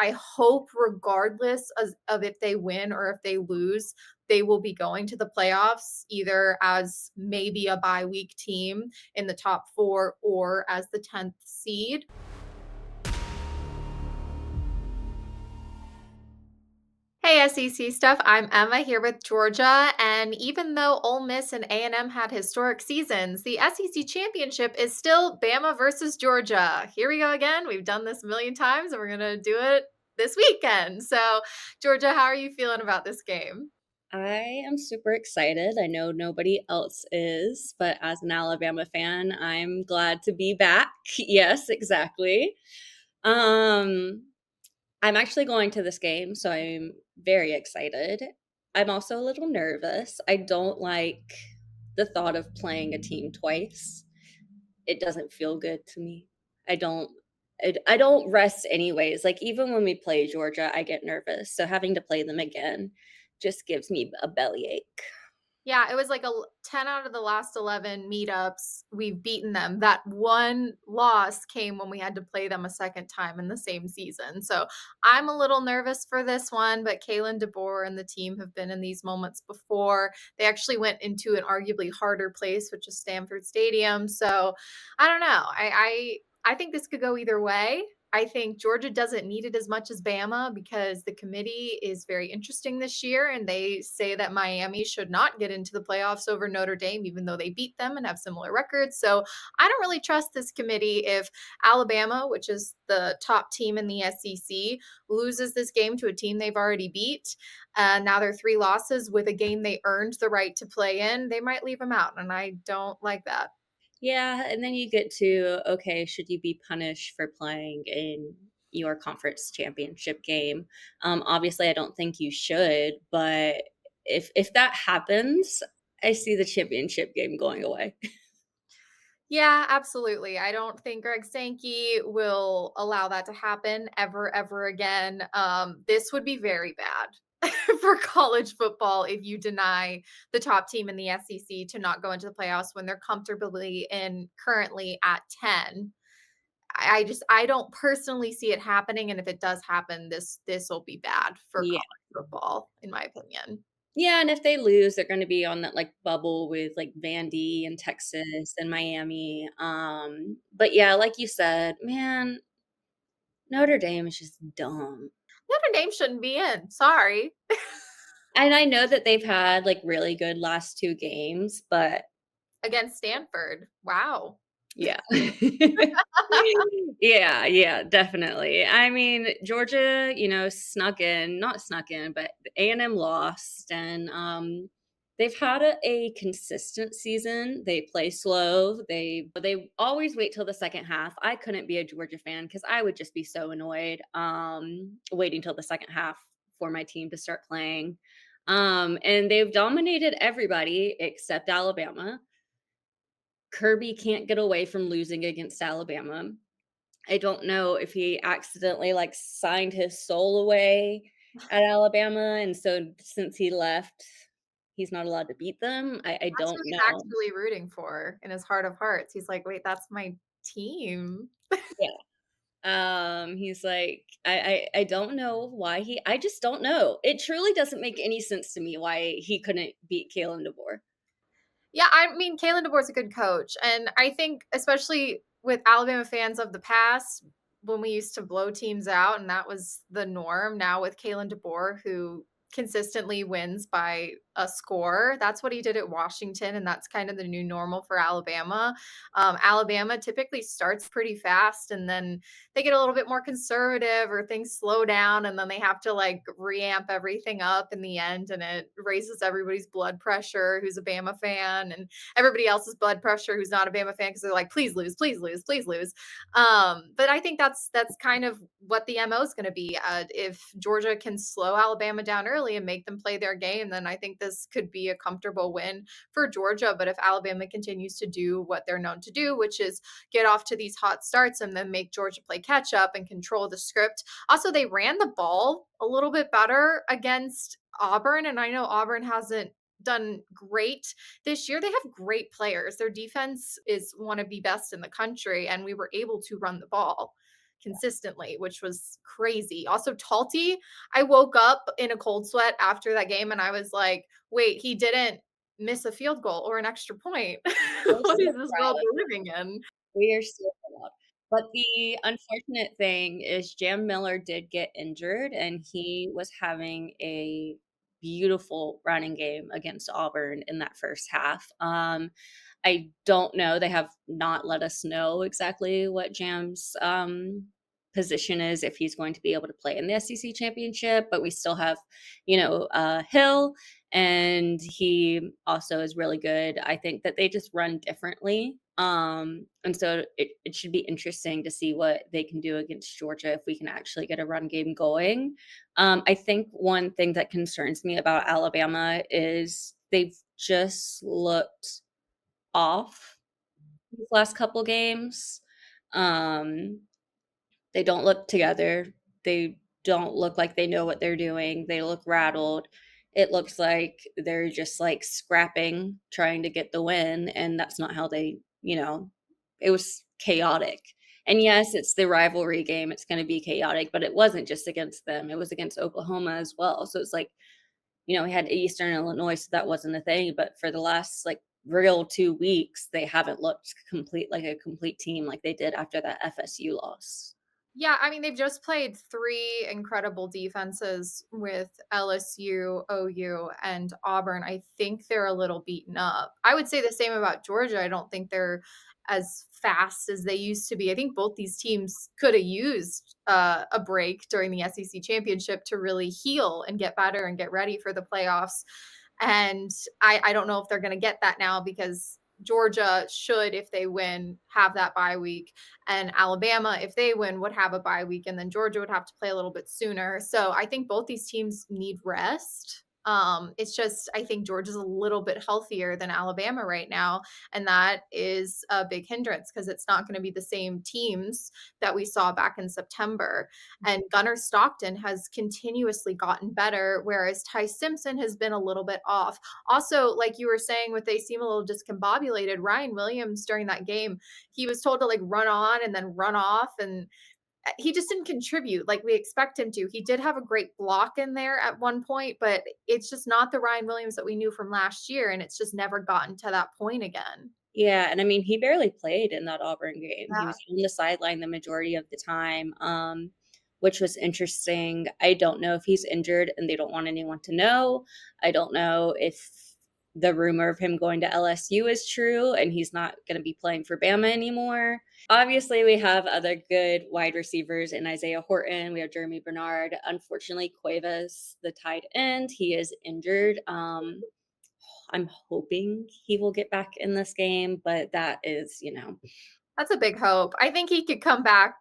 I hope regardless of if they win or if they lose, they will be going to the playoffs either as maybe a bye week team in the top 4 or as the 10th seed. Hey SEC stuff, I'm Emma here with Georgia, and even though Ole Miss and A&M had historic seasons, the SEC championship is still Bama versus Georgia. Here we go again. We've done this a million times, and we're gonna do it this weekend. So, Georgia, how are you feeling about this game? I am super excited. I know nobody else is, but as an Alabama fan, I'm glad to be back. Yes, exactly. Um, I'm actually going to this game, so I'm very excited. I'm also a little nervous. I don't like the thought of playing a team twice. It doesn't feel good to me. I don't I don't rest anyways. Like even when we play Georgia, I get nervous. So having to play them again just gives me a bellyache. Yeah, it was like 10 out of the last 11 meetups, we've beaten them. That one loss came when we had to play them a second time in the same season. So I'm a little nervous for this one, but Kalen DeBoer and the team have been in these moments before. They actually went into an arguably harder place, which is Stanford Stadium. So I don't know. I think this could go either way. I think Georgia doesn't need it as much as Bama because the committee is very interesting this year, and they say that Miami should not get into the playoffs over Notre Dame, even though they beat them and have similar records. So I don't really trust this committee if Alabama, which is the top team in the SEC, loses this game to a team they've already beat. Now they're 3 losses with a game they earned the right to play in. They might leave them out, and I don't like that. Yeah, and then you get to, okay, should you be punished for playing in your conference championship game? Obviously, I don't think you should, but if that happens, I see the championship game going away. Yeah, absolutely. I don't think Greg Sankey will allow that to happen ever again. This would be very bad for college football if you deny the top team in the SEC to not go into the playoffs when they're comfortably in currently at 10. I don't personally see it happening, and if it does happen, this will be bad for Yeah. college football, in my opinion. Yeah, and if they lose, they're gonna be on that, like, bubble with, like, Vandy and Texas and Miami, but yeah, like you said, man, Notre Dame is just dumb. Notre Dame shouldn't be in. Sorry. And I know that they've had, like, really good last 2 games, but Against Stanford. Wow. yeah. Yeah, yeah, definitely. I mean, Georgia, snuck in not snuck in, but A&M lost, and, they've had a consistent season. They play slow. They always wait till the second half. I couldn't be a Georgia fan because I would just be so annoyed, waiting till the second half for my team to start playing. And they've dominated everybody except Alabama. Kirby can't get away from losing against Alabama. I don't know if he accidentally, like, signed his soul away at Alabama, and so since he left, he's not allowed to beat them. I That's don't who he's know. actually rooting for in his heart of hearts. He's like, "Wait, that's my team." Yeah. He's like, I don't know why I just don't know. It truly doesn't make any sense to me why he couldn't beat Kalen DeBoer. Yeah, I mean, Kalen DeBoer's a good coach, and I think especially with Alabama fans of the past, when we used to blow teams out, and that was the norm. Now with Kalen DeBoer, who consistently wins by a score, that's what he did at Washington, and that's kind of the new normal for Alabama. Alabama typically starts pretty fast, and then they get a little bit more conservative, or things slow down, and then they have to like reamp everything up in the end, and it raises everybody's blood pressure who's a Bama fan, and everybody else's blood pressure who's not a Bama fan because they're like, please lose, please lose, please lose. But I think that's kind of what the MO is going to be. If Georgia can slow Alabama down early and make them play their game, then I think this could be a comfortable win for Georgia. But if Alabama continues to do what they're known to do, which is get off to these hot starts and then make Georgia play catch up and control the script. Also, they ran the ball a little bit better against Auburn, and I know Auburn hasn't done great this year. They have great players. Their defense is one of the best in the country, and we were able to run the ball. consistently, which was crazy. Also, Talty, I woke up in a cold sweat after that game and I was like, wait, he didn't miss a field goal or an extra point. We're What so is this proud world of we're him. living in? We are so proud. But the unfortunate thing is Jam Miller did get injured, and he was having a beautiful running game against Auburn in that first half. I don't know, they have not let us know exactly what Jam's, position is, if he's going to be able to play in the SEC championship, but we still have, Hill, and he also is really good. I think that they just run differently. And so it should be interesting to see what they can do against Georgia if we can actually get a run game going. I think one thing that concerns me about Alabama is they've just looked off these last couple games. Um, they don't look together. They don't look like they know what they're doing. They look rattled. It looks like they're just like scrapping, trying to get the win. And that's not how it was chaotic. And yes, it's the rivalry game. It's going to be chaotic, but it wasn't just against them. It was against Oklahoma as well. So it's like, we had Eastern Illinois, so that wasn't a thing. But for the last like real 2 weeks, they haven't looked like a complete team like they did after that FSU loss. Yeah, I mean, they've just played 3 incredible defenses with LSU, OU, and Auburn. I think they're a little beaten up. I would say the same about Georgia. I don't think they're as fast as they used to be. I think both these teams could have used a break during the SEC championship to really heal and get better and get ready for the playoffs. And I don't know if they're going to get that now because Georgia should, if they win, have that bye week. And Alabama, if they win, would have a bye week. And then Georgia would have to play a little bit sooner. So I think both these teams need rest. It's just, I think Georgia's a little bit healthier than Alabama right now. And that is a big hindrance because it's not going to be the same teams that we saw back in September. And Gunnar Stockton has continuously gotten better, whereas Ty Simpson has been a little bit off. Also, like you were saying, with they seem a little discombobulated, Ryan Williams during that game, he was told to like run on and then run off. And he just didn't contribute like we expect him to. He did have a great block in there at one point, but it's just not the Ryan Williams that we knew from last year. And it's just never gotten to that point again. Yeah, and I mean, he barely played in that Auburn game. He Yeah. was on the sideline the majority of the time, which was interesting. I don't know if he's injured and they don't want anyone to know. I don't know if the rumor of him going to LSU is true and he's not going to be playing for Bama anymore. Obviously, we have other good wide receivers in Isaiah Horton. We have Jeremy Bernard. Unfortunately, Cuevas, the tight end, he is injured. I'm hoping he will get back in this game, but that is, That's a big hope. I think he could come back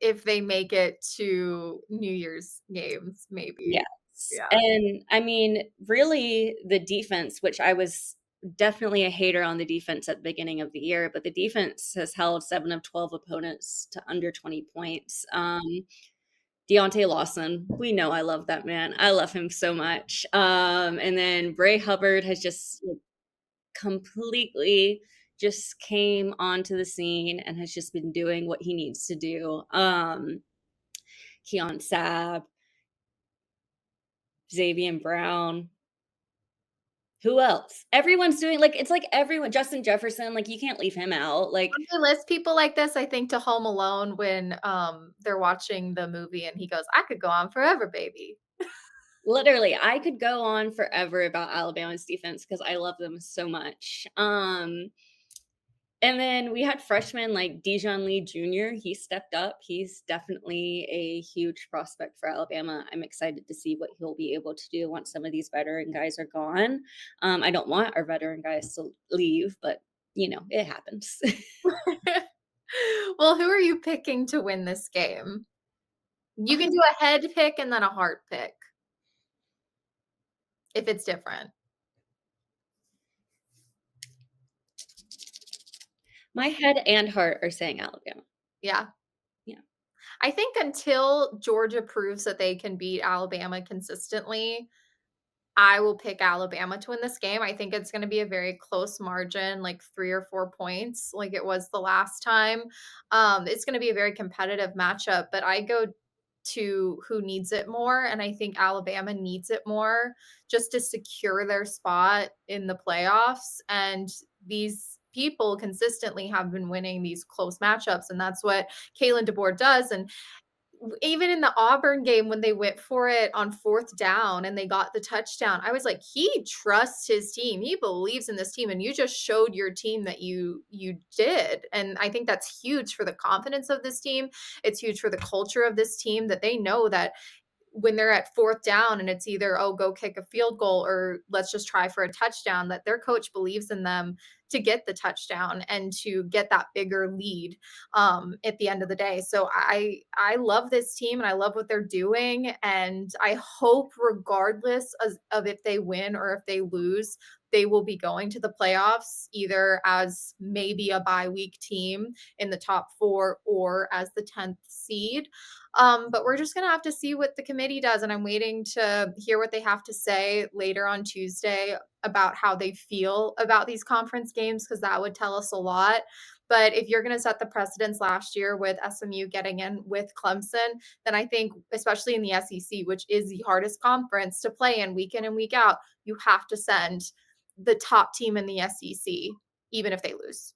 if they make it to New Year's games, maybe. yes. Yeah. And I mean, really, the defense, which I was definitely a hater on the defense at the beginning of the year, but the defense has held 7 of 12 opponents to under 20 points. Deontay Lawson, we know I love that man. I love him so much. And then Bray Hubbard has just completely just came onto the scene and has just been doing what he needs to do. Keon Sabb, Xavier Brown. Who else? Everyone's doing it's like everyone. Justin Jefferson, like you can't leave him out. Like When you list people like this, I think to Home Alone when, they're watching the movie and he goes, "I could go on forever, baby." literally, I could go on forever about Alabama's defense because I love them so much. And then we had freshmen like Dijon Lee Jr. He stepped up. He's definitely a huge prospect for Alabama. I'm excited to see what he'll be able to do once some of these veteran guys are gone. I don't want our veteran guys to leave, but it happens. Well, who are you picking to win this game? You can do Um, a head pick and then a heart pick if it's different. my head and heart are saying Alabama. Yeah. Yeah. I think until Georgia proves that they can beat Alabama consistently, I will pick Alabama to win this game. I think it's gonna be a very close margin, like 3 or 4 points like it was the last time. It's gonna be a very competitive matchup, but I go to who needs it more, and I think Alabama needs it more just to secure their spot in the playoffs, and these people consistently have been winning these close matchups, and that's what Kalen DeBoer does, and even in the Auburn game when they went for it on 4th down and they got the touchdown, I was like, "He trusts his team. He believes in this team, and you just showed your team that you did." And I think that's huge for the confidence of this team. It's huge for the culture of this team that they know that when they're at 4th down and it's either, "Oh, go kick a field goal," or "Let's just try for a touchdown," that their coach believes in them to get the touchdown and to get that bigger lead, at the end of the day. So I love this team and I love what they're doing, and I hope regardless of if they win or if they lose, they will be going to the playoffs either as maybe a bye week team in the top 4 or as the 10th seed. But we're just gonna have to see what the committee does, and I'm waiting to hear what they have to say later on Tuesday about how they feel about these conference games because that would tell us a lot. But if you're gonna set the precedence last year with SMU getting in with Clemson, then I think, especially in the SEC, which is the hardest conference to play in and week out, you have to send the top team in the SEC, even if they lose.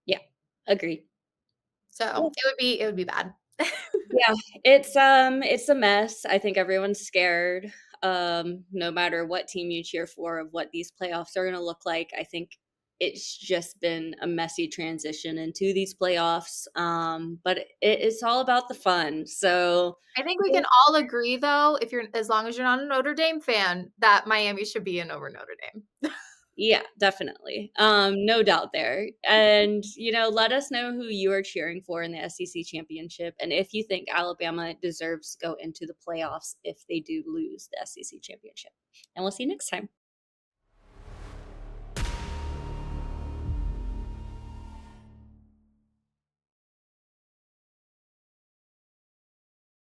Yeah, agreed. So Yeah. it would be bad. Yeah, it's a mess. I think everyone's scared, no matter what team you cheer for of what these playoffs are gonna look like. I think it's just been a messy transition into these playoffs, but it's all about the fun. So, I think we yeah, can all agree though, if you're as long as you're not a Notre Dame fan, that Miami should be in over Notre Dame. yeah, definitely. No doubt there. And, let us know who you are cheering for in the SEC championship and if you think Alabama deserves to go into the playoffs if they do lose the SEC championship. And we'll see you next time.